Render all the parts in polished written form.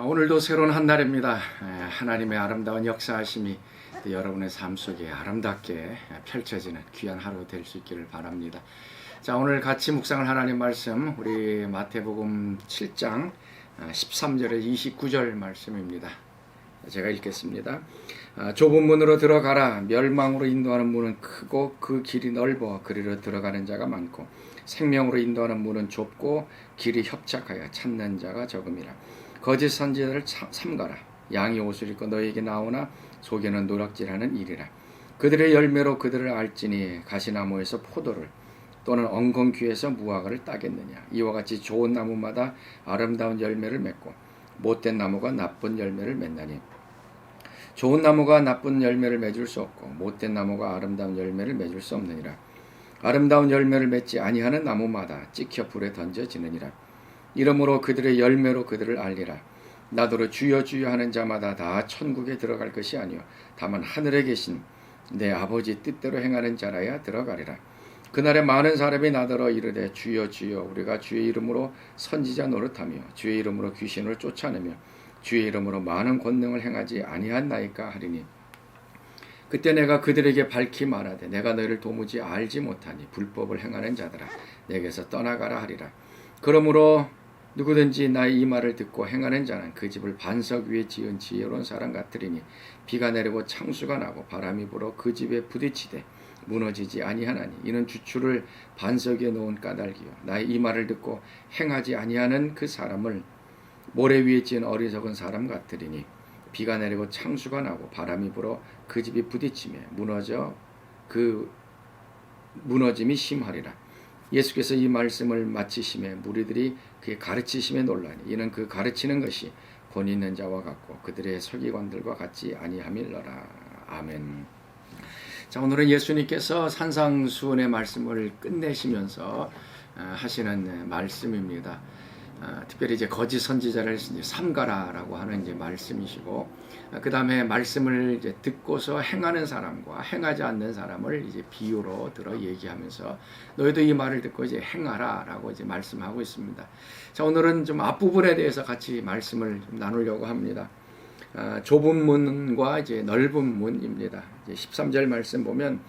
오늘도 새로운 한 날입니다. 하나님의 아름다운 역사하심이 또 여러분의 삶 속에 아름답게 펼쳐지는 귀한 하루 될 수 있기를 바랍니다. 자, 오늘 같이 묵상할 하나님 말씀 우리 마태복음 7장 13절에 29절 말씀입니다. 제가 읽겠습니다. 좁은 문으로 들어가라. 멸망으로 인도하는 문은 크고 그 길이 넓어 그리로 들어가는 자가 많고 생명으로 인도하는 문은 좁고 길이 협착하여 찾는 자가 적음이라. 거짓 선지자를 삼가라. 양이 옷을 입고 너에게 나오나 속에는 노략질하는 일이라. 그들의 열매로 그들을 알지니 가시나무에서 포도를 또는 엉겅퀴에서 무화과를 따겠느냐. 이와 같이 좋은 나무마다 아름다운 열매를 맺고 못된 나무가 나쁜 열매를 맺나니 좋은 나무가 나쁜 열매를 맺을 수 없고 못된 나무가 아름다운 열매를 맺을 수 없느니라. 아름다운 열매를 맺지 아니하는 나무마다 찍혀 불에 던져지느니라. 이러므로 그들의 열매로 그들을 알리라. 나더러 주여 주여 하는 자마다 다 천국에 들어갈 것이 아니요 다만 하늘에 계신 내 아버지 뜻대로 행하는 자라야 들어가리라. 그날에 많은 사람이 나더러 이르되 주여 주여 우리가 주의 이름으로 선지자 노릇하며 주의 이름으로 귀신을 쫓아내며 주의 이름으로 많은 권능을 행하지 아니한나이까 하리니 그때 내가 그들에게 밝히 말하되 내가 너희를 도무지 알지 못하니 불법을 행하는 자들아 내게서 떠나가라 하리라. 그러므로 누구든지 나의 이 말을 듣고 행하는 자는 그 집을 반석 위에 지은 지혜로운 사람 같으리니 비가 내리고 창수가 나고 바람이 불어 그 집에 부딪히되 무너지지 아니하나니 이는 주추를 반석 위에 놓은 까닭이요 나의 이 말을 듣고 행하지 아니하는 그 사람을 모래 위에 지은 어리석은 사람 같으리니 비가 내리고 창수가 나고 바람이 불어 그 집이 부딪히며 그 무너짐이 심하리라. 예수께서 이 말씀을 마치심에 무리들이 그의 가르치심에 놀라니 이는 그 가르치는 것이 권 있는 자와 같고 그들의 서기관들과 같지 아니함일러라. 아멘. 자, 오늘은 예수님께서 산상수훈의 말씀을 끝내시면서 하시는 말씀입니다. 특별히 이제 거짓 선지자를 삼가라라고 하는 이제 말씀이시고, 그 다음에 말씀을 이제 듣고서 행하는 사람과 행하지 않는 사람을 이제 비유로 들어 얘기하면서 너희도 이 말을 듣고 이제 행하라라고 이제 말씀하고 있습니다. 자, 오늘은 좀 앞부분에 대해서 같이 말씀을 좀 나누려고 합니다. 좁은 문과 이제 넓은 문입니다. 이제 13절 말씀 보면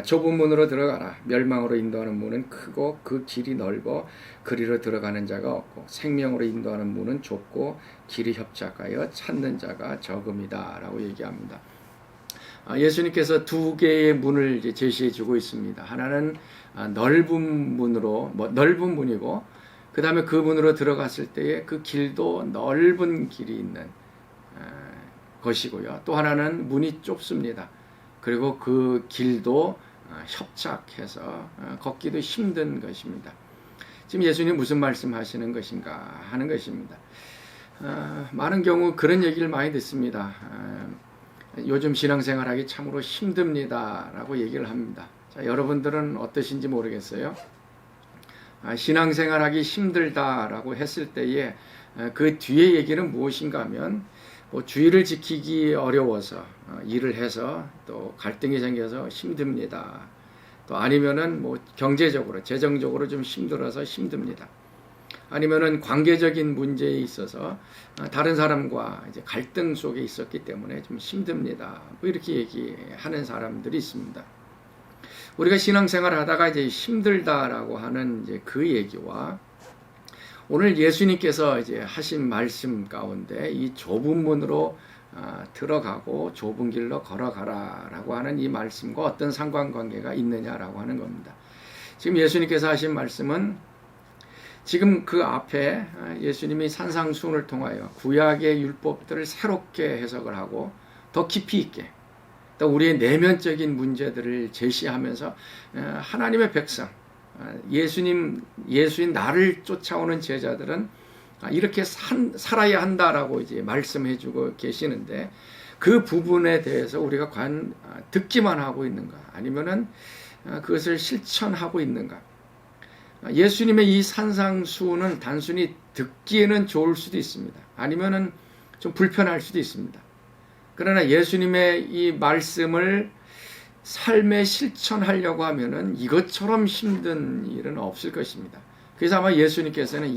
좁은 문으로 들어가라. 멸망으로 인도하는 문은 크고 그 길이 넓어 그리로 들어가는 자가 없고 생명으로 인도하는 문은 좁고 길이 협착하여 찾는 자가 적음이다 라고 얘기합니다. 예수님께서 두 개의 문을 이제 제시해 주고 있습니다. 하나는 넓은 넓은 문이고 그 다음에 그 문으로 들어갔을 때에 그 길도 넓은 길이 있는 것이고요. 또 하나는 문이 좁습니다. 그리고 그 길도 협착해서 걷기도 힘든 것입니다. 지금 예수님 무슨 말씀하시는 것인가 하는 것입니다. 많은 경우 그런 얘기를 많이 듣습니다. 요즘 신앙생활하기 참으로 힘듭니다 라고 얘기를 합니다. 자, 여러분들은 어떠신지 모르겠어요. 신앙생활하기 힘들다라고 했을 때에 그 뒤에 얘기는 무엇인가 하면 주의를 지키기 어려워서 일을 해서 또 갈등이 생겨서 힘듭니다. 또 아니면은 경제적으로 재정적으로 좀 힘들어서 힘듭니다. 아니면은 관계적인 문제에 있어서 다른 사람과 이제 갈등 속에 있었기 때문에 좀 힘듭니다. 이렇게 얘기하는 사람들이 있습니다. 우리가 신앙생활을 하다가 이제 힘들다라고 하는 이제 그 얘기와 오늘 예수님께서 이제 하신 말씀 가운데 이 좁은 문으로 들어가고 좁은 길로 걸어가라라고 하는 이 말씀과 어떤 상관관계가 있느냐라고 하는 겁니다. 지금 예수님께서 하신 말씀은 지금 그 앞에 예수님이 산상수훈을 통하여 구약의 율법들을 새롭게 해석을 하고 더 깊이 있게 또 우리의 내면적인 문제들을 제시하면서 하나님의 백성 예수인 나를 쫓아오는 제자들은 이렇게 살아야 한다라고 이제 말씀해주고 계시는데 그 부분에 대해서 우리가 과연 듣기만 하고 있는가 아니면은 그것을 실천하고 있는가. 예수님의 이 산상수훈은 단순히 듣기에는 좋을 수도 있습니다. 아니면은 좀 불편할 수도 있습니다. 그러나 예수님의 이 말씀을 삶에 실천하려고 하면은 이것처럼 힘든 일은 없을 것입니다. 그래서 아마 예수님께서는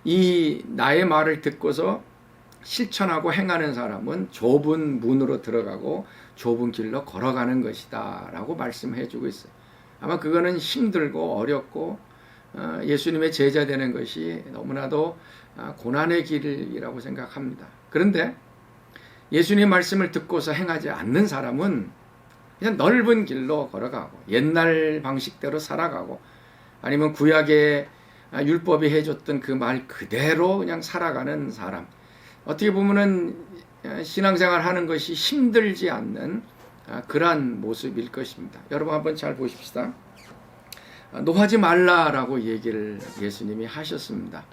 이 나의 말을 듣고서 실천하고 행하는 사람은 좁은 문으로 들어가고 좁은 길로 걸어가는 것이다 라고 말씀해 주고 있어요. 아마 그거는 힘들고 어렵고 예수님의 제자 되는 것이 너무나도 고난의 길이라고 생각합니다. 그런데 예수님 말씀을 듣고서 행하지 않는 사람은 그냥 넓은 길로 걸어가고 옛날 방식대로 살아가고 아니면 구약의 율법이 해줬던 그 말 그대로 그냥 살아가는 사람, 어떻게 보면은 신앙생활 하는 것이 힘들지 않는 그러한 모습일 것입니다. 여러분 한번 잘 보십시다. 노하지 말라라고 얘기를 예수님이 하셨습니다.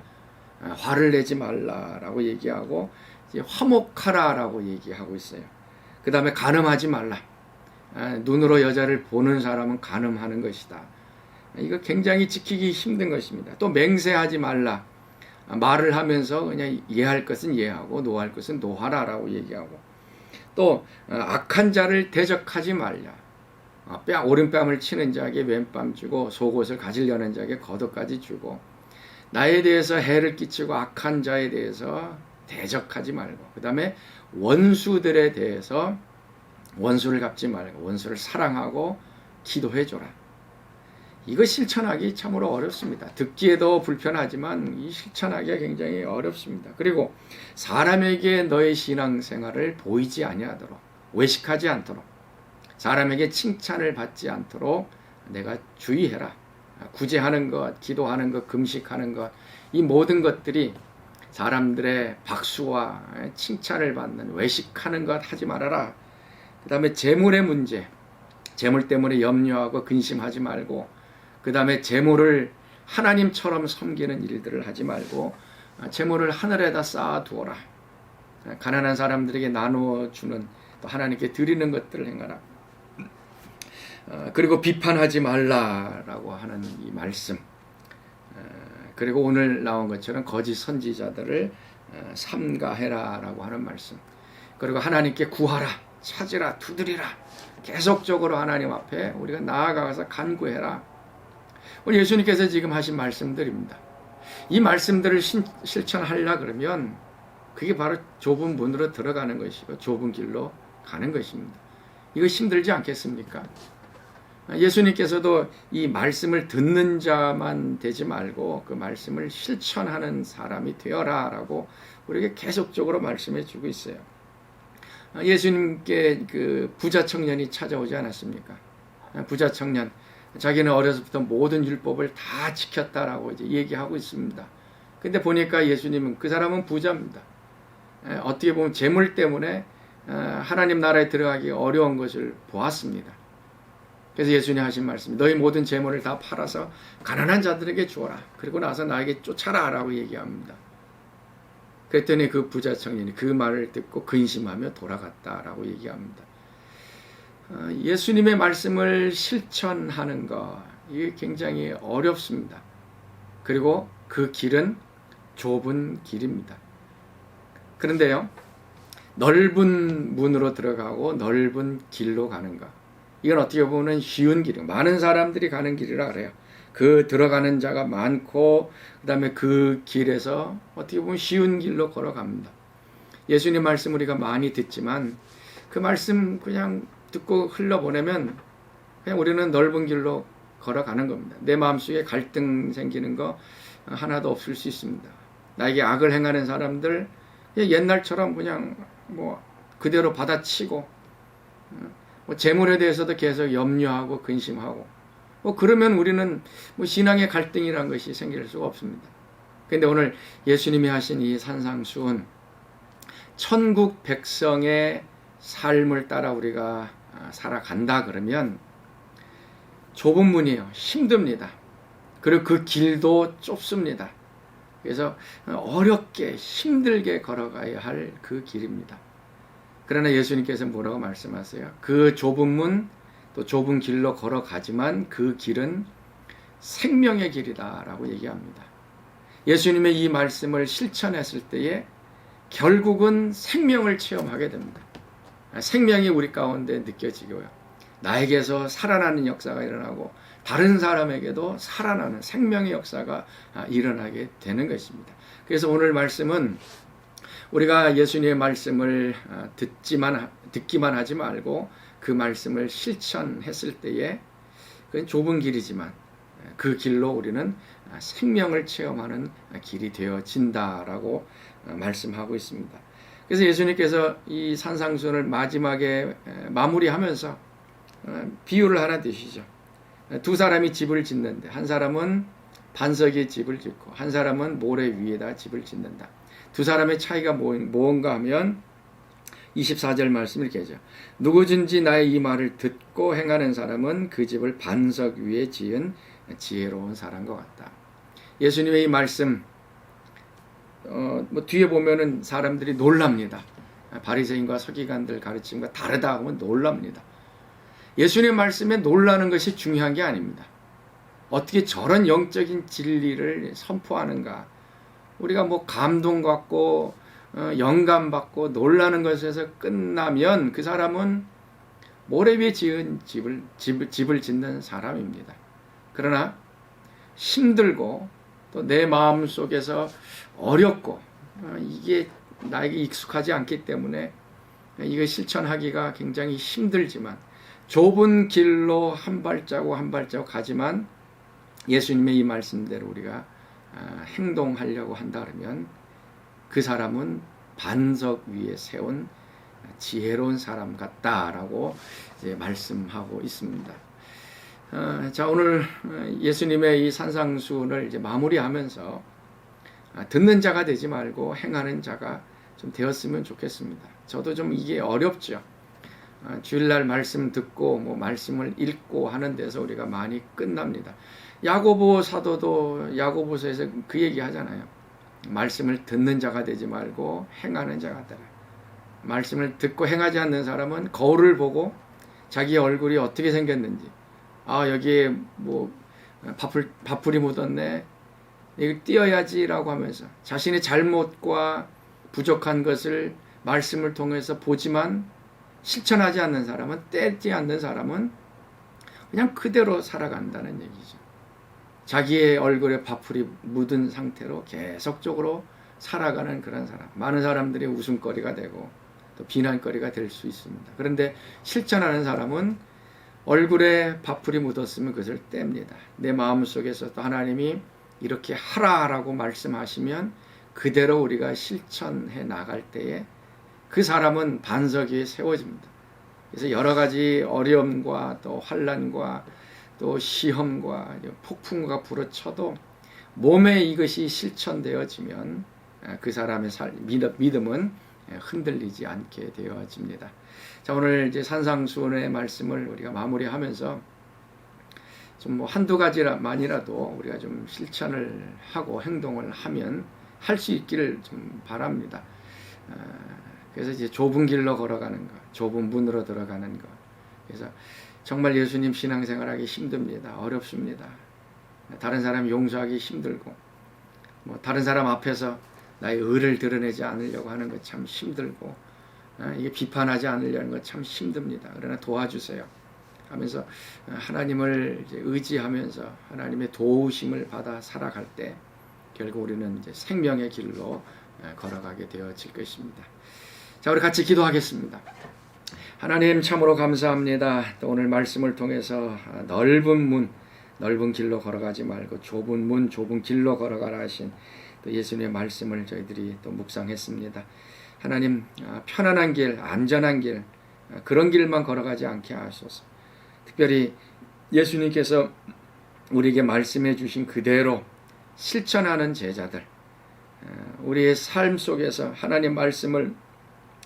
화를 내지 말라라고 얘기하고 이제 화목하라라고 얘기하고 있어요. 그 다음에 간음하지 말라. 눈으로 여자를 보는 사람은 간음하는 것이다. 이거 굉장히 지키기 힘든 것입니다. 또 맹세하지 말라. 말을 하면서 그냥 예할 것은 예하고 노할 것은 노하라라고 얘기하고, 또 악한 자를 대적하지 말라. 오른뺨을 치는 자에게 왼뺨 주고 속옷을 가지려는 자에게 겉옷까지 주고, 나에 대해서 해를 끼치고 악한 자에 대해서 대적하지 말고, 그 다음에 원수들에 대해서 원수를 갚지 말고 원수를 사랑하고 기도해줘라. 이거 실천하기 참으로 어렵습니다. 듣기에도 불편하지만 이 실천하기가 굉장히 어렵습니다. 그리고 사람에게 너의 신앙생활을 보이지 아니하도록, 외식하지 않도록, 사람에게 칭찬을 받지 않도록 내가 주의해라. 구제하는 것, 기도하는 것, 금식하는 것, 이 모든 것들이 사람들의 박수와 칭찬을 받는 외식하는 것 하지 말아라. 그 다음에 재물의 문제, 재물 때문에 염려하고 근심하지 말고, 그 다음에 재물을 하나님처럼 섬기는 일들을 하지 말고 재물을 하늘에다 쌓아두어라. 가난한 사람들에게 나누어 주는, 또 하나님께 드리는 것들을 행하라. 그리고 비판하지 말라라고 하는 이 말씀, 그리고 오늘 나온 것처럼 거짓 선지자들을 삼가해라라고 하는 말씀, 그리고 하나님께 구하라, 찾으라, 두드리라. 계속적으로 하나님 앞에 우리가 나아가서 간구해라. 오늘 예수님께서 지금 하신 말씀들입니다. 이 말씀들을 실천하려 그러면 그게 바로 좁은 문으로 들어가는 것이고 좁은 길로 가는 것입니다. 이거 힘들지 않겠습니까? 예수님께서도 이 말씀을 듣는 자만 되지 말고 그 말씀을 실천하는 사람이 되어라 라고 우리에게 계속적으로 말씀해 주고 있어요. 예수님께 그 부자 청년이 찾아오지 않았습니까? 부자 청년, 자기는 어려서부터 모든 율법을 다 지켰다라고 이제 얘기하고 있습니다. 근데 보니까 예수님은, 그 사람은 부자입니다. 어떻게 보면 재물 때문에 하나님 나라에 들어가기 어려운 것을 보았습니다. 그래서 예수님이 하신 말씀이 너희 모든 재물을 다 팔아서 가난한 자들에게 주어라. 그리고 나서 나에게 쫓아라 라고 얘기합니다. 그랬더니 그 부자 청년이 그 말을 듣고 근심하며 돌아갔다라고 얘기합니다. 예수님의 말씀을 실천하는 것, 이게 굉장히 어렵습니다. 그리고 그 길은 좁은 길입니다. 그런데요, 넓은 문으로 들어가고 넓은 길로 가는 것, 이건 어떻게 보면 쉬운 길이에요. 많은 사람들이 가는 길이라 그래요. 그 들어가는 자가 많고, 그 다음에 그 길에서 어떻게 보면 쉬운 길로 걸어갑니다. 예수님 말씀 우리가 많이 듣지만 그 말씀 그냥 듣고 흘러보내면 그냥 우리는 넓은 길로 걸어가는 겁니다. 내 마음속에 갈등 생기는 거 하나도 없을 수 있습니다. 나에게 악을 행하는 사람들 옛날처럼 그냥 뭐 그대로 받아치고, 재물에 대해서도 계속 염려하고 근심하고, 그러면 우리는 신앙의 갈등이라는 것이 생길 수가 없습니다. 그런데 오늘 예수님이 하신 이 산상수훈, 천국 백성의 삶을 따라 우리가 살아간다 그러면 좁은 문이에요. 힘듭니다. 그리고 그 길도 좁습니다. 그래서 어렵게 힘들게 걸어가야 할 그 길입니다. 그러나 예수님께서 뭐라고 말씀하세요? 그 좁은 문, 또 좁은 길로 걸어가지만 그 길은 생명의 길이다 라고 얘기합니다. 예수님의 이 말씀을 실천했을 때에 결국은 생명을 체험하게 됩니다. 생명이 우리 가운데 느껴지고요. 나에게서 살아나는 역사가 일어나고 다른 사람에게도 살아나는 생명의 역사가 일어나게 되는 것입니다. 그래서 오늘 말씀은 우리가 예수님의 말씀을 듣기만 하지 말고 그 말씀을 실천했을 때에 그건 좁은 길이지만 그 길로 우리는 생명을 체험하는 길이 되어진다라고 말씀하고 있습니다. 그래서 예수님께서 이 산상수훈을 마지막에 마무리하면서 비유를 하나 드시죠. 두 사람이 집을 짓는데 한 사람은 반석에 집을 짓고 한 사람은 모래 위에다 집을 짓는다. 두 사람의 차이가 뭔가 하면 24절 말씀 이렇게 하죠. 누구든지 나의 이 말을 듣고 행하는 사람은 그 집을 반석 위에 지은 지혜로운 사람과 같다. 예수님의 이 말씀 뒤에 보면은 사람들이 놀랍니다. 바리새인과 서기관들 가르침과 다르다 하면 놀랍니다. 예수님의 말씀에 놀라는 것이 중요한 게 아닙니다. 어떻게 저런 영적인 진리를 선포하는가. 우리가 감동받고 영감받고 놀라는 것에서 끝나면 그 사람은 모래 위에 지은 집을 짓는 사람입니다. 그러나 힘들고 또 내 마음 속에서 어렵고 이게 나에게 익숙하지 않기 때문에 이거 실천하기가 굉장히 힘들지만 좁은 길로 한 발자국 한 발자국 가지만 예수님의 이 말씀대로 우리가 행동하려고 한다 그러면 그 사람은 반석 위에 세운 지혜로운 사람 같다라고 이제 말씀하고 있습니다. 자, 오늘 예수님의 이 산상수훈을 이제 마무리하면서 듣는 자가 되지 말고 행하는 자가 좀 되었으면 좋겠습니다. 저도 좀 이게 어렵죠. 주일날 말씀 듣고 말씀을 읽고 하는 데서 우리가 많이 끝납니다. 야고보 사도도 야고보서에서 그 얘기 하잖아요. 말씀을 듣는 자가 되지 말고 행하는 자가 되라. 말씀을 듣고 행하지 않는 사람은 거울을 보고 자기 얼굴이 어떻게 생겼는지, 여기에 밥풀이 묻었네, 이거 띄어야지라고 하면서 자신의 잘못과 부족한 것을 말씀을 통해서 보지만 실천하지 않는 사람은, 떼지 않는 사람은 그냥 그대로 살아간다는 얘기죠. 자기의 얼굴에 밥풀이 묻은 상태로 계속적으로 살아가는 그런 사람. 많은 사람들이 웃음거리가 되고 또 비난거리가 될 수 있습니다. 그런데 실천하는 사람은 얼굴에 밥풀이 묻었으면 그것을 뗍니다. 내 마음속에서 또 하나님이 이렇게 하라라고 말씀하시면 그대로 우리가 실천해 나갈 때에 그 사람은 반석 위에 세워집니다. 그래서 여러 가지 어려움과 또 환난과 또 시험과 폭풍과 불어쳐도 몸에 이것이 실천되어지면 그 사람의 믿음은 흔들리지 않게 되어집니다. 자, 오늘 이제 산상수훈의 말씀을 우리가 마무리하면서 좀 한두 가지만이라도 우리가 좀 실천을 하고 행동을 하면 할 수 있기를 좀 바랍니다. 그래서 이제 좁은 길로 걸어가는 것, 좁은 문으로 들어가는 것. 그래서 정말 예수님 신앙생활하기 힘듭니다. 어렵습니다. 다른 사람 용서하기 힘들고, 다른 사람 앞에서 나의 의를 드러내지 않으려고 하는 것 참 힘들고, 이게 비판하지 않으려는 것 참 힘듭니다. 그러나 도와주세요 하면서 하나님을 이제 의지하면서 하나님의 도우심을 받아 살아갈 때 결국 우리는 이제 생명의 길로 걸어가게 되어질 것입니다. 자, 우리 같이 기도하겠습니다. 하나님 참으로 감사합니다. 또 오늘 말씀을 통해서 넓은 길로 걸어가지 말고 좁은 문, 좁은 길로 걸어가라 하신 또 예수님의 말씀을 저희들이 또 묵상했습니다. 하나님, 편안한 길, 안전한 길, 그런 길만 걸어가지 않게 하소서. 특별히 예수님께서 우리에게 말씀해 주신 그대로 실천하는 제자들, 우리의 삶 속에서 하나님 말씀을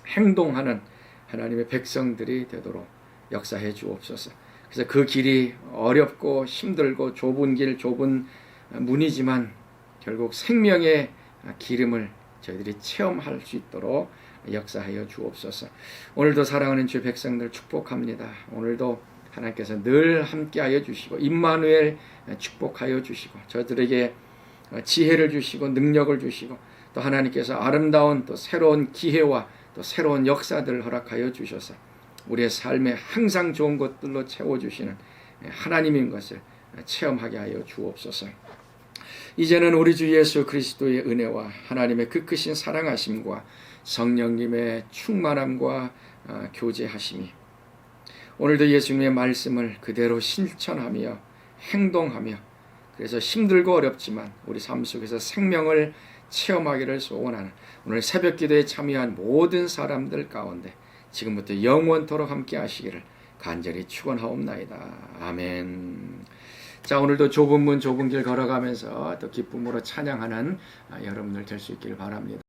행동하는 하나님의 백성들이 되도록 역사해 주옵소서. 그래서 그 길이 어렵고 힘들고 좁은 길, 좁은 문이지만 결국 생명의 기름을 저희들이 체험할 수 있도록 역사하여 주옵소서. 오늘도 사랑하는 주 백성들 축복합니다. 오늘도 하나님께서 늘 함께하여 주시고 임마누엘 축복하여 주시고 저들에게 지혜를 주시고 능력을 주시고 또 하나님께서 아름다운 또 새로운 기회와 또 새로운 역사들을 허락하여 주셔서 우리의 삶에 항상 좋은 것들로 채워주시는 하나님인 것을 체험하게 하여 주옵소서. 이제는 우리 주 예수 그리스도의 은혜와 하나님의 그 크신 사랑하심과 성령님의 충만함과 교제하심이 오늘도 예수님의 말씀을 그대로 실천하며 행동하며 그래서 힘들고 어렵지만 우리 삶 속에서 생명을 체험하기를 소원하는 오늘 새벽 기도에 참여한 모든 사람들 가운데 지금부터 영원토록 함께 하시기를 간절히 축원하옵나이다. 아멘. 자, 오늘도 좁은 문 좁은 길 걸어가면서 또 기쁨으로 찬양하는 여러분들 될 수 있기를 바랍니다.